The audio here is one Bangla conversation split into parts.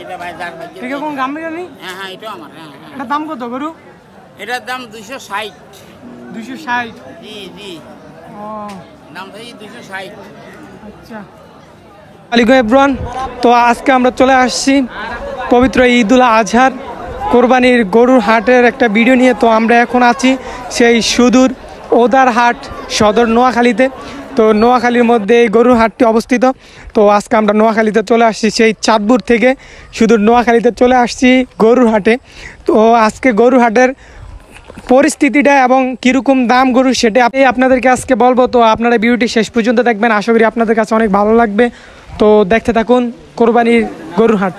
এটা ভাই যার ভাই এটা কোন গ্রামে জানি? হ্যাঁ হ্যাঁ এটা আমার। হ্যাঁ হ্যাঁ। এটা দাম কত গরু? এটার দাম 260। 260? জি জি। ও দাম ভাই 260। আচ্ছা। আলাইকুম এভরিওয়ান, তো আজকে আমরা চলে আসছি পবিত্র ঈদুল আজহার কোরবানির গরুর হাটের একটা ভিডিও নিয়ে। তো আমরা এখন আছি সেই সুদূর ওদার হাট সদর নোয়াখালীতে। তো নোয়াখালীর মধ্যে এই গরুর হাটটি অবস্থিত। তো আজকে আমরা নোয়াখালীতে চলে আসছি, সেই চাঁদপুর থেকে সুদূর নোয়াখালীতে চলে আসছি গরুর হাটে। তো আজকে গরুর হাটের পরিস্থিতিটা এবং কীরকম দাম গরু সেটা আপনাদেরকে আজকে বলবো। তো আপনারা ভিডিওটি শেষ পর্যন্ত দেখবেন, আশা করি আপনাদের কাছে অনেক ভালো লাগবে। তো দেখতে থাকুন কোরবানির গরুর হাট।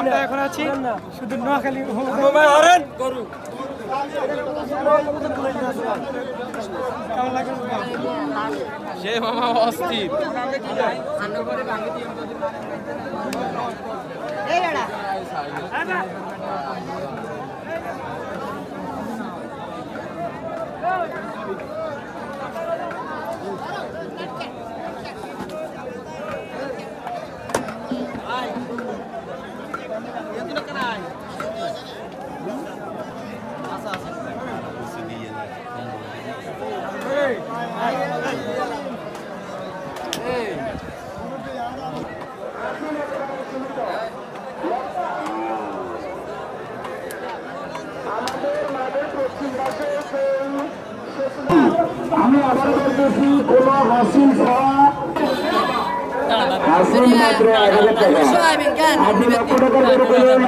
আমরা এখন আছি শুধু নোয়াখালী গরু। কেমন লাগে সে মামা অস্থির। আমি আবার বলতেছি কোন হাসিল ছাড়া হাসিল মাত্র 1000 টাকা। আপনি লক্ষ টাকা করে বলুন,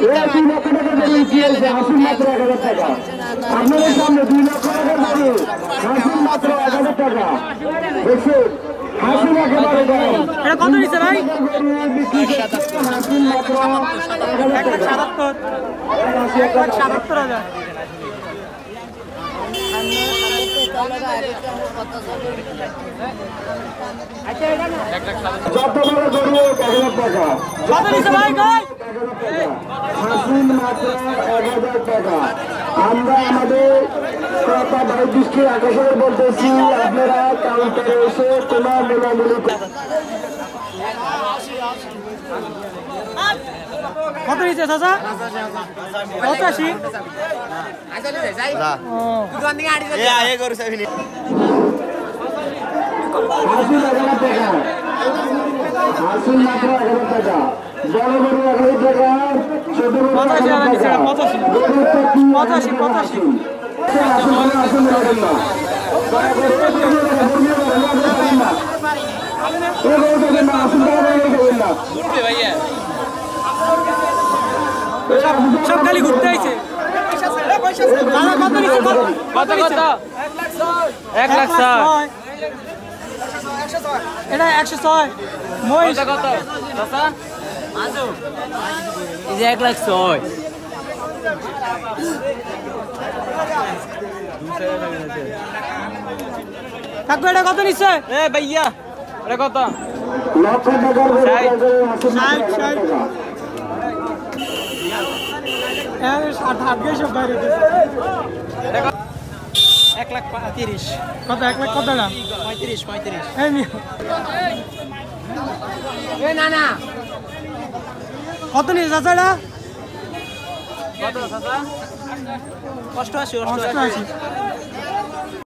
2 লক্ষ টাকা করে দিয়েছে হাসিল মাত্র 1000 টাকা। আপনাদের সামনে 2 লক্ষ টাকা করে হাসিল মাত্র 1000 টাকা। দেখুন হাসিল একেবারে দাম। এটা কত নিছে ভাই? হাসিল মাত্র 177,000। 177,000। যত বড় গরু 1000 টাকা। কত নিছে ভাই? হাসিল মাত্র 1000 টাকা। আমরা আমাদের ক্রেতা ভাই দৃষ্টির আকর্ষণ বলতেছি, আপনারা কাউন্টারে এসে কোনো মূলামূলি কত নিছে চাচা? 85? হাসিল 1000 টাকা। হাসিল মাত্র 1000 টাকা। বড় গরু 1000 টাকা, ছোট গরু 1000 টাকা। 85। আসুন রাখেন না। সব খালি ঘুরতে আইছে। কত কত? 1,06,000। এটা 106। মহিষ কত চাচা? এই যে 1,06,000। কাকু এটা কত নিচ্ছে? এ ভাইয়া এটা কত? লক্ষ টাকার গরু 60। 60 সব বাইরে 1,35,000। কত? 1 লাখ কত দাম? 35। এই মিয়া। কত নিচ্ছে চাচা এটা? কত চাচা? 88। 88।